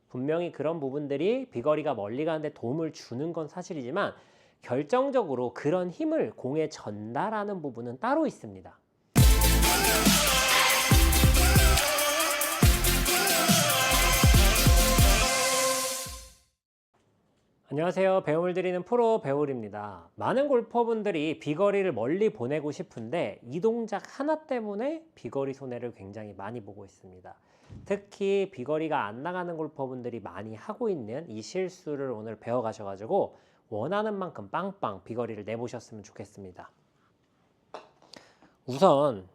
분명히 그런 부분들이 비거리가 멀리 가는데 도움을 주는 건 사실이지만 결정적으로 그런 힘을 공에 전달하는 부분은 따로 있습니다. 안녕하세요. 배움을 드리는 프로 배울입니다. 많은 골퍼분들이 비거리를 멀리 보내고 싶은데 이 동작 하나 때문에 비거리 손해를 굉장히 많이 보고 있습니다. 특히 비거리가 안 나가는 골퍼분들이 많이 하고 있는 이 실수를 오늘 배워가셔가지고 원하는 만큼 빵빵 비거리를 내보셨으면 좋겠습니다. 우선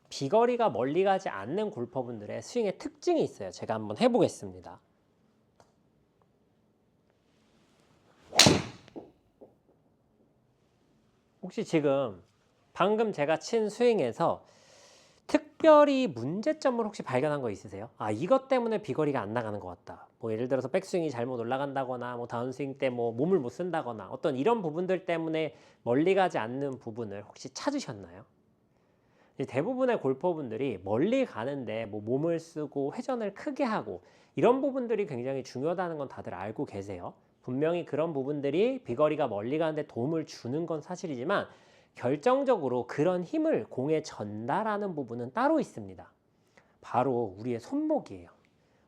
비거리가 멀리 가지 않는 골퍼분들의 스윙의 특징이 있어요. 제가 한번 해보겠습니다. 혹시 지금 방금 제가 친 스윙에서 특별히 문제점을 혹시 발견한 거 있으세요? 아, 이것 때문에 비거리가 안 나가는 것 같다. 뭐 예를 들어서 백스윙이 잘못 올라간다거나 뭐 다운스윙 때 뭐 몸을 못 쓴다거나 어떤 이런 부분들 때문에 멀리 가지 않는 부분을 혹시 찾으셨나요? 대부분의 골퍼분들이 멀리 가는데 뭐 몸을 쓰고 회전을 크게 하고 이런 부분들이 굉장히 중요하다는 건 다들 알고 계세요. 분명히 그런 부분들이 비거리가 멀리 가는데 도움을 주는 건 사실이지만 결정적으로 그런 힘을 공에 전달하는 부분은 따로 있습니다. 바로 우리의 손목이에요.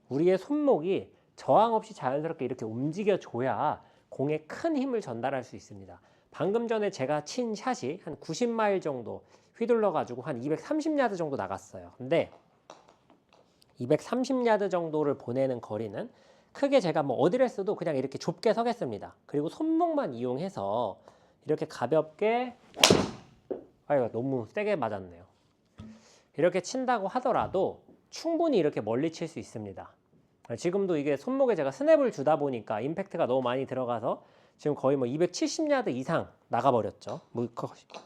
우리의 손목이 저항 없이 자연스럽게 이렇게 움직여줘야 공에 큰 힘을 전달할 수 있습니다. 방금 전에 제가 친 샷이 한 90마일 정도 휘둘러가지고 한 230야드 정도 나갔어요. 근데 230야드 정도를 보내는 거리는 크게 제가 뭐 어디를 써도 그냥 이렇게 좁게 서겠습니다. 그리고 손목만 이용해서 이렇게 가볍게, 아이고 너무 세게 맞았네요. 이렇게 친다고 하더라도 충분히 이렇게 멀리 칠 수 있습니다. 지금도 이게 손목에 제가 스냅을 주다 보니까 임팩트가 너무 많이 들어가서 지금 거의 뭐 270야드 이상 나가버렸죠. 뭐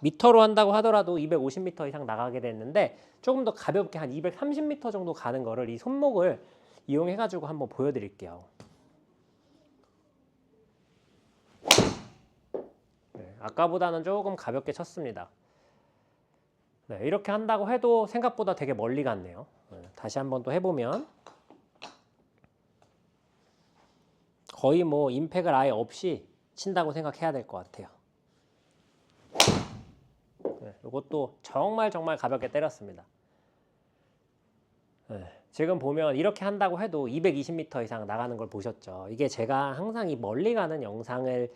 미터로 한다고 하더라도 250m 이상 나가게 됐는데 조금 더 가볍게 한 230m 정도 가는 거를 이 손목을 이용해가지고 한번 보여드릴게요. 네, 아까보다는 조금 가볍게 쳤습니다. 네, 이렇게 한다고 해도 생각보다 되게 멀리 갔네요. 네, 다시 한번 또 해보면 거의 뭐 임팩을 아예 없이 친다고 생각해야 될 것 같아요. 네, 이것도 정말 가볍게 때렸습니다. 네, 지금 보면 이렇게 한다고 해도 220m 이상 나가는 걸 보셨죠. 이게 제가 항상 이 멀리 가는 영상을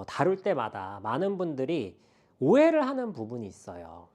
다룰 때마다 많은 분들이 오해를 하는 부분이 있어요.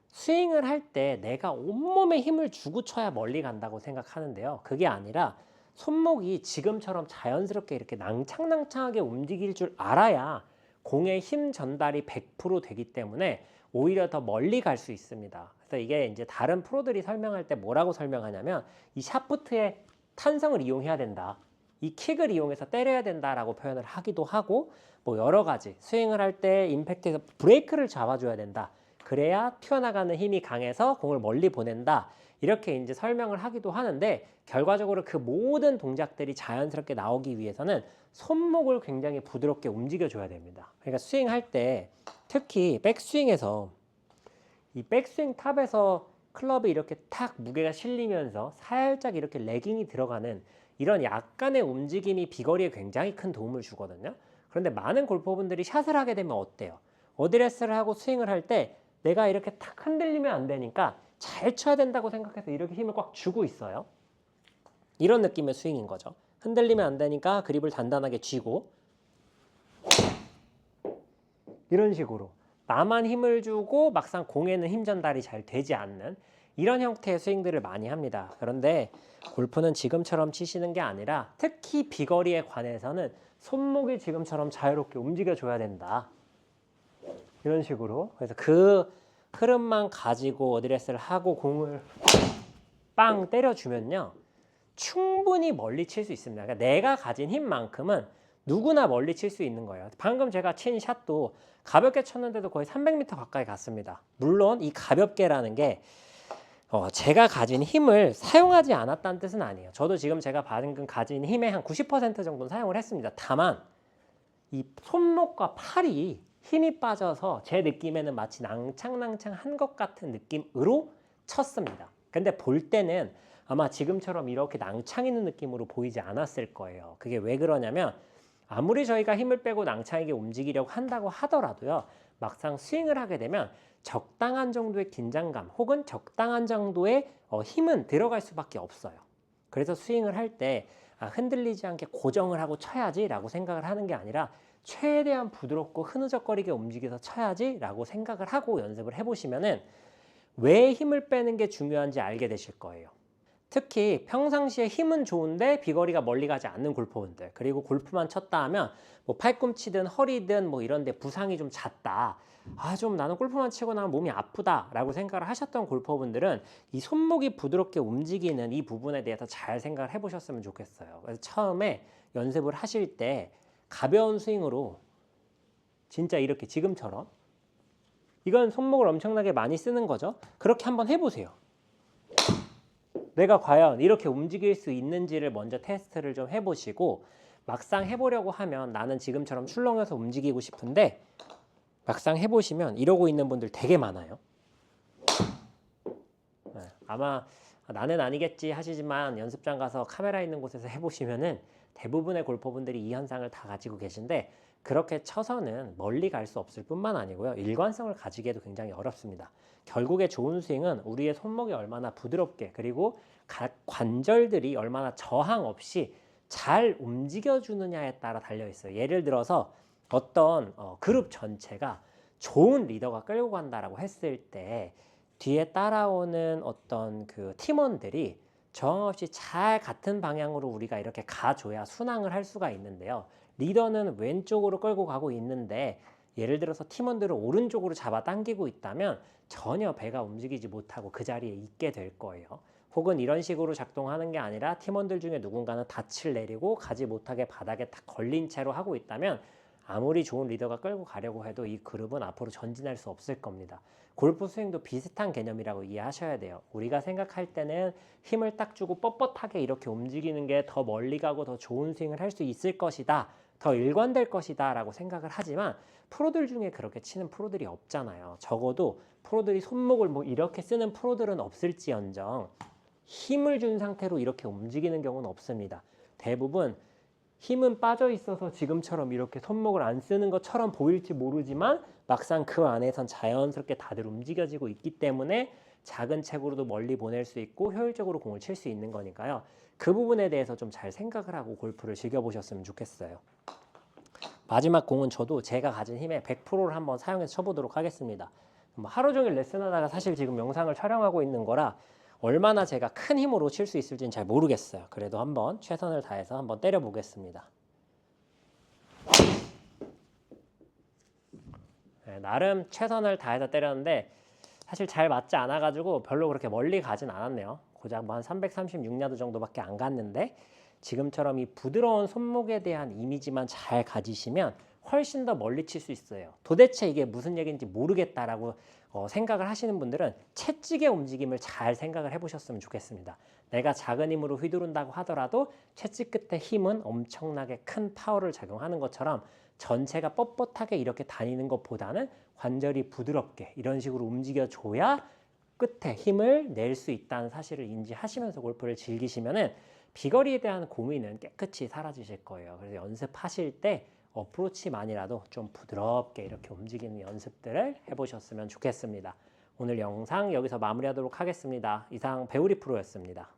스윙을 할 때 내가 온몸에 힘을 주고 쳐야 멀리 간다고 생각하는데요. 그게 아니라 손목이 지금처럼 자연스럽게 이렇게 낭창낭창하게 움직일 줄 알아야 공의 힘 전달이 100% 되기 때문에 오히려 더 멀리 갈 수 있습니다. 그래서 이게 이제 다른 프로들이 설명할 때 뭐라고 설명하냐면 이 샤프트의 탄성을 이용해야 된다. 이 킥을 이용해서 때려야 된다라고 표현을 하기도 하고 뭐 여러 가지 스윙을 할 때 임팩트에서 브레이크를 잡아줘야 된다. 그래야 튀어나가는 힘이 강해서 공을 멀리 보낸다. 이렇게 이제 설명을 하기도 하는데 결과적으로 그 모든 동작들이 자연스럽게 나오기 위해서는 손목을 굉장히 부드럽게 움직여줘야 됩니다. 그러니까 스윙할 때 특히 백스윙에서 이 백스윙 탑에서 클럽이 이렇게 탁 무게가 실리면서 살짝 이렇게 레깅이 들어가는 이런 약간의 움직임이 비거리에 굉장히 큰 도움을 주거든요. 그런데 많은 골퍼분들이 샷을 하게 되면 어때요? 어드레스를 하고 스윙을 할 때 내가 이렇게 탁 흔들리면 안 되니까 잘 쳐야 된다고 생각해서 이렇게 힘을 꽉 주고 있어요. 이런 느낌의 스윙인 거죠. 흔들리면 안 되니까 그립을 단단하게 쥐고 이런 식으로 나만 힘을 주고 막상 공에는 힘 전달이 잘 되지 않는 이런 형태의 스윙들을 많이 합니다. 그런데 골프는 지금처럼 치시는 게 아니라 특히 비거리에 관해서는 손목이 지금처럼 자유롭게 움직여줘야 된다. 이런 식으로. 그래서 그 흐름만 가지고 어드레스를 하고 공을 빵 때려주면요. 충분히 멀리 칠 수 있습니다. 그러니까 내가 가진 힘만큼은 누구나 멀리 칠 수 있는 거예요. 방금 제가 친 샷도 가볍게 쳤는데도 거의 300m 가까이 갔습니다. 물론 이 가볍게라는 게 제가 가진 힘을 사용하지 않았다는 뜻은 아니에요. 저도 지금 제가 방금 가진 힘의 한 90% 정도는 사용을 했습니다. 다만 이 손목과 팔이 힘이 빠져서 제 느낌에는 마치 낭창낭창한 것 같은 느낌으로 쳤습니다. 근데 볼 때는 아마 지금처럼 이렇게 낭창 있는 느낌으로 보이지 않았을 거예요. 그게 왜 그러냐면 아무리 저희가 힘을 빼고 낭창있게 움직이려고 한다고 하더라도요. 막상 스윙을 하게 되면 적당한 정도의 긴장감 혹은 적당한 정도의 힘은 들어갈 수밖에 없어요. 그래서 스윙을 할 때 흔들리지 않게 고정을 하고 쳐야지 라고 생각을 하는 게 아니라 최대한 부드럽고 흐느적거리게 움직여서 쳐야지 라고 생각을 하고 연습을 해보시면은 왜 힘을 빼는 게 중요한지 알게 되실 거예요. 특히 평상시에 힘은 좋은데 비거리가 멀리 가지 않는 골퍼분들, 그리고 골프만 쳤다 하면 뭐 팔꿈치든 허리든 뭐 이런 데 부상이 좀 잦다, 좀 나는 골프만 치고 나면 몸이 아프다 라고 생각을 하셨던 골퍼분들은 이 손목이 부드럽게 움직이는 이 부분에 대해서 잘 생각을 해보셨으면 좋겠어요. 그래서 처음에 연습을 하실 때 가벼운 스윙으로 진짜 이렇게 지금처럼, 이건 손목을 엄청나게 많이 쓰는 거죠. 그렇게 한번 해보세요. 내가 과연 이렇게 움직일 수 있는지를 먼저 테스트를 좀 해보시고, 막상 해보려고 하면 나는 지금처럼 출렁여서 움직이고 싶은데 막상 해보시면 이러고 있는 분들 되게 많아요. 아마 나는 아니겠지 하시지만 연습장 가서 카메라 있는 곳에서 해보시면은 대부분의 골퍼분들이 이 현상을 다 가지고 계신데, 그렇게 쳐서는 멀리 갈 수 없을 뿐만 아니고요. 일관성을 가지기에도 굉장히 어렵습니다. 결국에 좋은 스윙은 우리의 손목이 얼마나 부드럽게, 그리고 각 관절들이 얼마나 저항 없이 잘 움직여주느냐에 따라 달려있어요. 예를 들어서 어떤 그룹 전체가 좋은 리더가 끌고 간다라고 했을 때 뒤에 따라오는 어떤 그 팀원들이 저항 없이 잘 같은 방향으로 우리가 이렇게 가줘야 순항을 할 수가 있는데요. 리더는 왼쪽으로 끌고 가고 있는데 예를 들어서 팀원들을 오른쪽으로 잡아당기고 있다면 전혀 배가 움직이지 못하고 그 자리에 있게 될 거예요. 혹은 이런 식으로 작동하는 게 아니라 팀원들 중에 누군가는 닻을 내리고 가지 못하게 바닥에 딱 걸린 채로 하고 있다면 아무리 좋은 리더가 끌고 가려고 해도 이 그룹은 앞으로 전진할 수 없을 겁니다. 골프 스윙도 비슷한 개념이라고 이해하셔야 돼요. 우리가 생각할 때는 힘을 딱 주고 뻣뻣하게 이렇게 움직이는 게 더 멀리 가고 더 좋은 스윙을 할 수 있을 것이다, 더 일관될 것이다 라고 생각을 하지만 프로들 중에 그렇게 치는 프로들이 없잖아요. 적어도 프로들이 손목을 뭐 이렇게 쓰는 프로들은 없을지언정 힘을 준 상태로 이렇게 움직이는 경우는 없습니다. 대부분 힘은 빠져 있어서 지금처럼 이렇게 손목을 안 쓰는 것처럼 보일지 모르지만 막상 그 안에선 자연스럽게 다들 움직여지고 있기 때문에 작은 체구로도 멀리 보낼 수 있고 효율적으로 공을 칠 수 있는 거니까요. 그 부분에 대해서 좀 잘 생각을 하고 골프를 즐겨보셨으면 좋겠어요. 마지막 공은 저도 제가 가진 힘의 100%를 한번 사용해서 쳐보도록 하겠습니다. 하루 종일 레슨하다가 사실 지금 영상을 촬영하고 있는 거라 얼마나 제가 큰 힘으로 칠 수 있을지는 잘 모르겠어요. 그래도 한번 최선을 다해서 한번 때려 보겠습니다. 나름 최선을 다해서 때렸는데 사실 잘 맞지 않아 가지고 별로 그렇게 멀리 가진 않았네요. 고작 뭐 한 336야드 정도밖에 안 갔는데, 지금처럼 이 부드러운 손목에 대한 이미지만 잘 가지시면 훨씬 더 멀리 칠 수 있어요. 도대체 이게 무슨 얘기인지 모르겠다라고 생각을 하시는 분들은 채찍의 움직임을 잘 생각을 해보셨으면 좋겠습니다. 내가 작은 힘으로 휘두른다고 하더라도 채찍 끝에 힘은 엄청나게 큰 파워를 작용하는 것처럼 전체가 뻣뻣하게 이렇게 다니는 것보다는 관절이 부드럽게 이런 식으로 움직여줘야 끝에 힘을 낼 수 있다는 사실을 인지하시면서 골프를 즐기시면은 비거리에 대한 고민은 깨끗이 사라지실 거예요. 그래서 연습하실 때 어프로치만이라도 좀 부드럽게 이렇게 움직이는 연습들을 해보셨으면 좋겠습니다. 오늘 영상 여기서 마무리하도록 하겠습니다. 이상 배우리 프로였습니다.